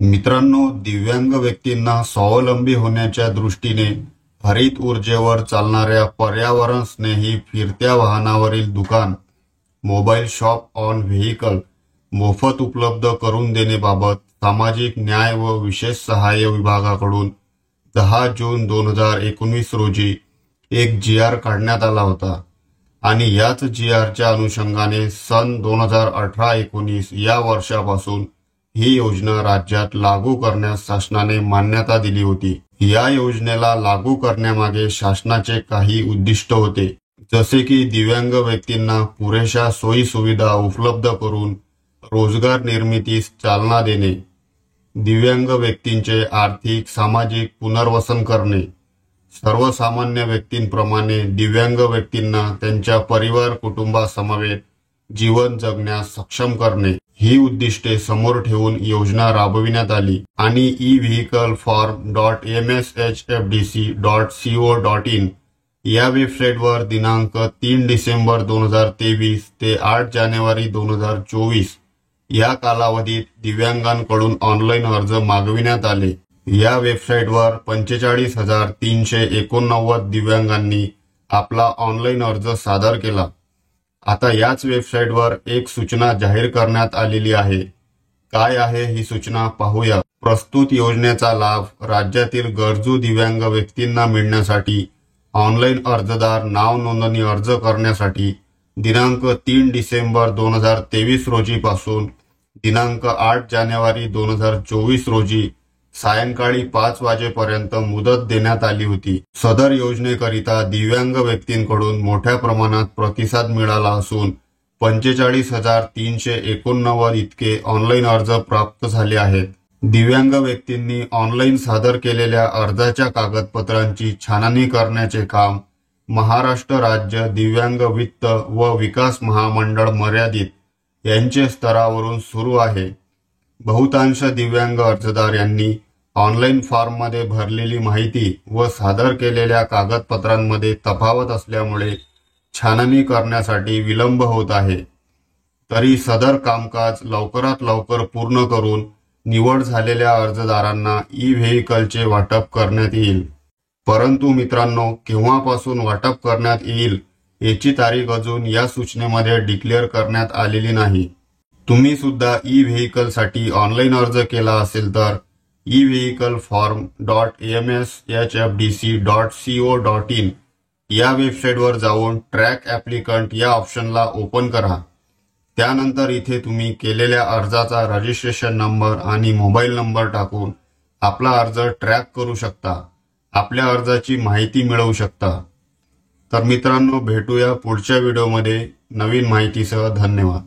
मित्रांनो, दिव्यांग व्यक्तींना स्वावलंबी होण्याच्या दृष्टीने हरित ऊर्जेवर चालणाऱ्या पर्यावरण स्नेही फिरत्या वाहनावरील दुकान, मोबाईल शॉप ऑन व्हेइकल मोफत उपलब्ध करून देण्याबाबत सामाजिक न्याय व विशेष सहाय्य विभागाकडून 10 जून 2019 रोजी एक GR काढण्यात आला होता आणि याच GRच्या अनुषंगाने सन 2018-19 या वर्षापासून ही योजना राज्यात लागू करण्यास शासनाने मान्यता दिली होती। या योजनेला लागू करण्यामागे शासनाचे काही उद्दिष्ट होते, जसे की दिव्यांग व्यक्तींना पुरेशा सोयी सुविधा उपलब्ध करून रोजगार निर्मितीस चालना देणे, दिव्यांग व्यक्तींचे आर्थिक सामाजिक पुनर्वसन करणे, सर्वसामान्य व्यक्तींप्रमाणे दिव्यांग व्यक्तींना त्यांच्या परिवार कुटुंबासमवेत जीवन जगण्यास सक्षम करणे ही उद्दिष्टे समोर ठेवून योजना राबविण्यात आली आणि e-vehicle-form.mshfdc.co.in या वेबसाईटवर दिनांक 3 डिसेंबर 2023 ते 8 जानेवारी 2024 या कालावधीत दिव्यांगांकडून ऑनलाईन अर्ज मागविण्यात आले। या वेबसाईटवर 45,389 दिव्यांगांनी आपला ऑनलाईन अर्ज सादर केला। आता याच वेबसाईटवर एक सूचना जाहीर करण्यात आलेली आहे। काय आहे ही सूचना पाहूया। प्रस्तुत योजनेचा लाभ राज्यातील गरजू दिव्यांग व्यक्तींना मिळण्यासाठी ऑनलाईन अर्जदार नाव नोंदणी अर्ज करण्यासाठी दिनांक 3 डिसेंबर 2023 रोजी पासून दिनांक 8 जानेवारी 2024 रोजी सायंकाळी 5 वाजेपर्यंत मुदत देण्यात आली होती। सदर योजनेकरिता दिव्यांग व्यक्तींकडून मोठ्या प्रमाणात प्रतिसाद मिळाला असून 45,389 इतके ऑनलाईन अर्ज प्राप्त झाले आहेत। दिव्यांग व्यक्तींनी ऑनलाईन सादर केलेल्या अर्जाच्या कागदपत्रांची छाननी करण्याचे काम महाराष्ट्र राज्य दिव्यांग वित्त व विकास महामंडळ मर्यादित यांचे स्तरावरून सुरू आहे। बहुतांश दिव्यांग अर्जदार यांनी ऑनलाईन फॉर्ममध्ये भरलेली माहिती व सादर केलेल्या कागदपत्रांमध्ये तफावत असल्यामुळे छाननी करण्यासाठी विलंब होत आहे। तरी सदर कामकाज लवकरात लवकर पूर्ण करून निवड झालेल्या अर्जदारांना ई-व्हेइकलचे वाटप करण्यात येईल। परंतु मित्रांनो, केव्हापासून वाटप करण्यात येईल याची तारीख अजून या सूचनेमध्ये डिक्लेअर करण्यात आलेली नाही। तुम्ही सुद्धा ई-व्हेइकलसाठी ऑनलाईन अर्ज केला असेल तर e-vehicle-form.mshfdc.co.in या वेबसाईटवर जाऊन ट्रॅक ॲप्लिकंट या ऑप्शनला ओपन करा। त्यानंतर इथे तुम्ही केलेल्या अर्जाचा रजिस्ट्रेशन नंबर आणि मोबाईल नंबर टाकून आपला अर्ज ट्रॅक करू शकता, आपल्या अर्जाची माहिती मिळवू शकता। तर मित्रांनो, भेटूया पुढच्या व्हिडिओमध्ये नवीन माहितीसह। धन्यवाद।